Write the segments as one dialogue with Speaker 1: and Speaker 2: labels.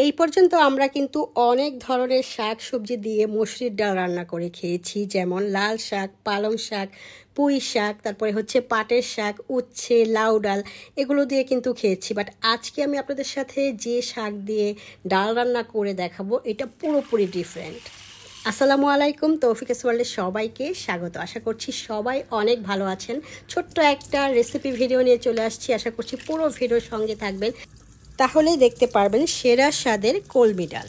Speaker 1: এই পর্যন্ত আমরা কিন্তু অনেক ধরনের শাক সবজি দিয়ে মসুরির ডাল রান্না করে খেয়েছি, যেমন লাল শাক, পালং শাক, পুঁই শাক, তারপরে হচ্ছে পাটের শাক, উচ্ছে, লাউ ডাল, এগুলো দিয়ে কিন্তু খেয়েছি। বাট আজকে আমি আপনাদের সাথে যে শাক দিয়ে ডাল রান্না করে দেখাবো এটা পুরোপুরি ডিফারেন্ট। আসসালামু আলাইকুম, তৌফিকাস ওয়ার্ল্ডে সবাইকে স্বাগত। আশা করছি সবাই অনেক ভালো আছেন। ছোট্ট একটা রেসিপি ভিডিও নিয়ে চলে আসছি, আশা করছি পুরো ভিডিওর সঙ্গে থাকবেন, তাহলেই দেখতে পারবেন সেরা স্বাদের কলমি ডাল।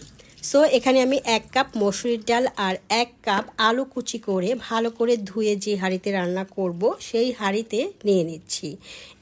Speaker 1: সো এখানে আমি 1 কাপ মসুরির ডাল আর 1 কাপ আলু কুচি করে ভালো করে ধুয়ে যে হাঁড়িতে রান্না করব সেই হাঁড়িতে নিয়ে নিচ্ছি।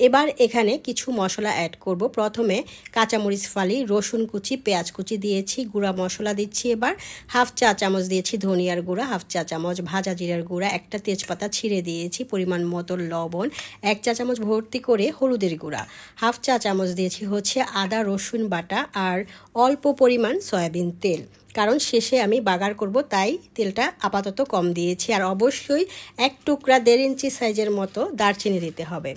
Speaker 1: এবার এখানে কিছু মশলা অ্যাড করব। প্রথমে কাঁচামরিচ ফালি, রসুন কুচি, পেঁয়াজ কুচি দিয়েছি, গুঁড়া মশলা দিচ্ছি। এবার হাফ চা চামচ দিয়েছি ধনিয়ার গুঁড়া, হাফ চা চামচ ভাজা জিরার গুঁড়া, একটা তেজপাতা ছিঁড়ে দিয়েছি, পরিমাণ মতো লবণ, 1 চা চামচ ভর্তি করে হলুদের গুঁড়া, হাফ চা চামচ দিয়েছি হচ্ছে আদা রসুন বাটা, আর অল্প পরিমাণ সয়াবিন তেল, কারণ শেষে আমি বাগার করব তাই তেলটা আপাতত কম দিয়েছি। আর অবশ্যই 1 টুকরা 1.5 ইঞ্চি সাইজের মতো দারচিনি দিতে হবে।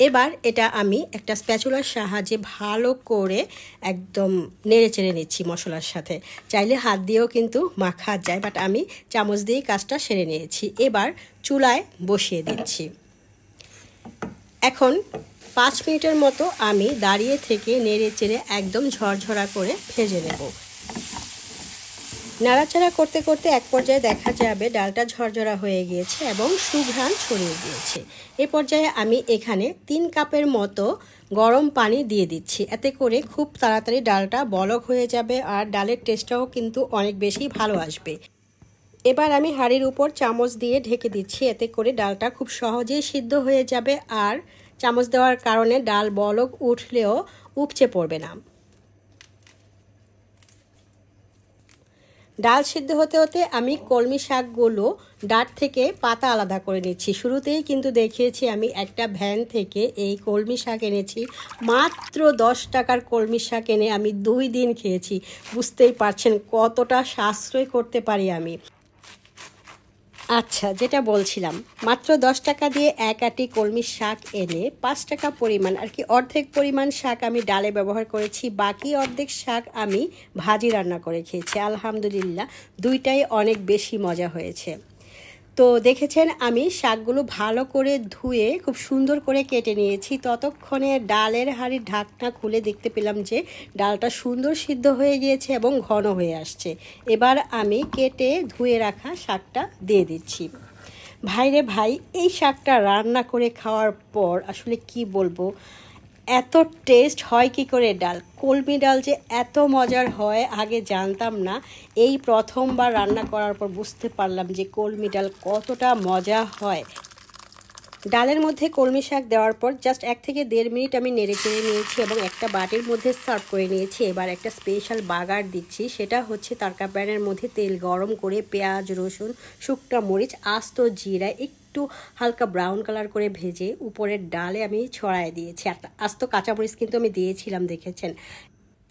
Speaker 1: এবার এটা আমি একটা স্প্যাচুলার সাহায্যে ভালো করে একদম নেড়ে চেড়ে নিচ্ছি মশলার সাথে। চাইলে হাত দিয়েও কিন্তু মাখা যায়, বাট আমি চামচ দিয়েই কাজটা সেরে নিয়েছি। এবার চুলায় বসিয়ে দিচ্ছি। এখন 5 মিনিটের মতো আমি দাঁড়িয়ে থেকে নেড়ে চেড়ে একদম ঝরঝরা করে ভেজে নেব। নাড়াচাড়া করতে করতে এক পর্যায়ে দেখা যাবে ডালটা ঝরঝরা হয়ে গিয়েছে এবং সুঘ্রাণ ছড়িয়ে গিয়েছে। এই পর্যায়ে আমি এখানে 3 কাপের মতো গরম পানি দিয়ে দিচ্ছি। এতে করে খুব তাড়াতাড়ি ডালটা বলক হয়ে যাবে আর ডালের টেস্টটাও কিন্তু অনেক বেশি ভালো আসবে। এবার আমি হাঁড়ির উপর চামচ দিয়ে ঢেকে দিচ্ছি, এতে করে ডালটা খুব সহজেই সিদ্ধ হয়ে যাবে আর চামচ দেওয়ার কারণে ডাল বলক উঠলেও উপচে পড়বে না। ডাল সিদ্ধ হতে হতে আমি কলমি শাকগুলো ডাঁট থেকে পাতা আলাদা করে নিচ্ছি। শুরুতেই কিন্তু দেখিয়েছি আমি একটা ভ্যান থেকে এই কলমি শাক এনেছি। মাত্র 10 টাকার কলমি শাক এনে আমি 2 দিন খেয়েছি। বুঝতেই পারছেন কতটা সাশ্রয় করতে পারি আমি। আচ্ছা, যেটা বলছিলাম, মাত্র 10 টাকা দিয়ে 1 আঁটি কলমি শাক এনে 5 টাকা পরিমাণ আর কি অর্ধেক পরিমাণ শাক আমি ডালে ব্যবহার করেছি। বাকি অর্ধেক শাক আমি ভাজি রান্না করে খেয়েছি। আলহামদুলিল্লাহ, দুইটাই অনেক বেশি মজা হয়েছে। তো দেখেছেন আমি শাকগুলো ভালো করে ধুয়ে খুব সুন্দর করে কেটে নিয়েছি। ততক্ষণে ডালের হাঁড়ির ঢাকনা খুলে দেখতে পেলাম যে ডালটা সুন্দর সিদ্ধ হয়ে গিয়েছে এবং ঘন হয়ে আসছে। এবার আমি কেটে ধুয়ে রাখা শাকটা দিয়ে দিচ্ছি। ভাইরে ভাই, এই শাকটা রান্না করে খাওয়ার পর আসলে কি বলবো, এত টেস্ট হয় কি করে ডাল, কলমি ডাল যে এত মজার হয় আগে জানতাম না। এই প্রথমবার রান্না করার পর বুঝতে পারলাম যে কলমি ডাল কতটা মজা হয়। ডালের মধ্যে কলমি শাক দেওয়ার পর জাস্ট 1 থেকে 1.5 মিনিট আমি নেড়ে চেড়ে নিয়েছি এবং একটা বাটির মধ্যে সার্ভ করে নিয়েছি। এবার একটা স্পেশাল বাগার দিচ্ছি, সেটা হচ্ছে তড়কা প্যানের মধ্যে তেল গরম করে পেঁয়াজ রসুন শুকনো মরিচ আস্ত জিরা একটু হালকা ব্রাউন কালার করে ভেজে উপরের ডালে আমি ছড়ায় দিয়েছি। আর আস্ত কাঁচামরিচ কিন্তু আমি দিয়েছিলাম, দেখেছেন।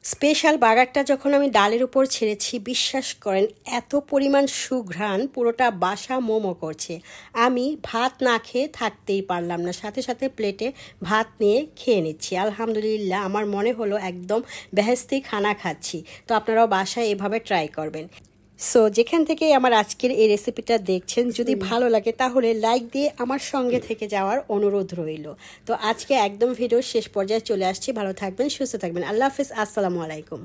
Speaker 1: স্পেশাল বাগারটা যখন আমি ডালের উপর ছেড়েছি, বিশ্বাস করেন এত পরিমাণ সুঘ্রাণ পুরোটা বাসা মোমো করছে। আমি ভাত না খেয়ে থাকতেই পারলাম না, সাথে সাথে প্লেটে ভাত নিয়ে খেয়ে নিচ্ছি। আলহামদুলিল্লাহ, আমার মনে হলো একদম বেহেশতি খানা খাচ্ছি। তো আপনারাও বাসায় এভাবে ট্রাই করবেন। সো যেখান থেকে আমার আজকের এই রেসিপিটা দেখছেন, যদি ভালো লাগে তাহলে লাইক দিয়ে আমার সঙ্গে থেকে যাওয়ার অনুরোধ রইল। তো আজকে একদম ভিডিও শেষ পর্যায়ে চলে আসছি। ভালো থাকবেন, সুস্থ থাকবেন। আল্লাহ হাফিজ, আসসালামু আলাইকুম।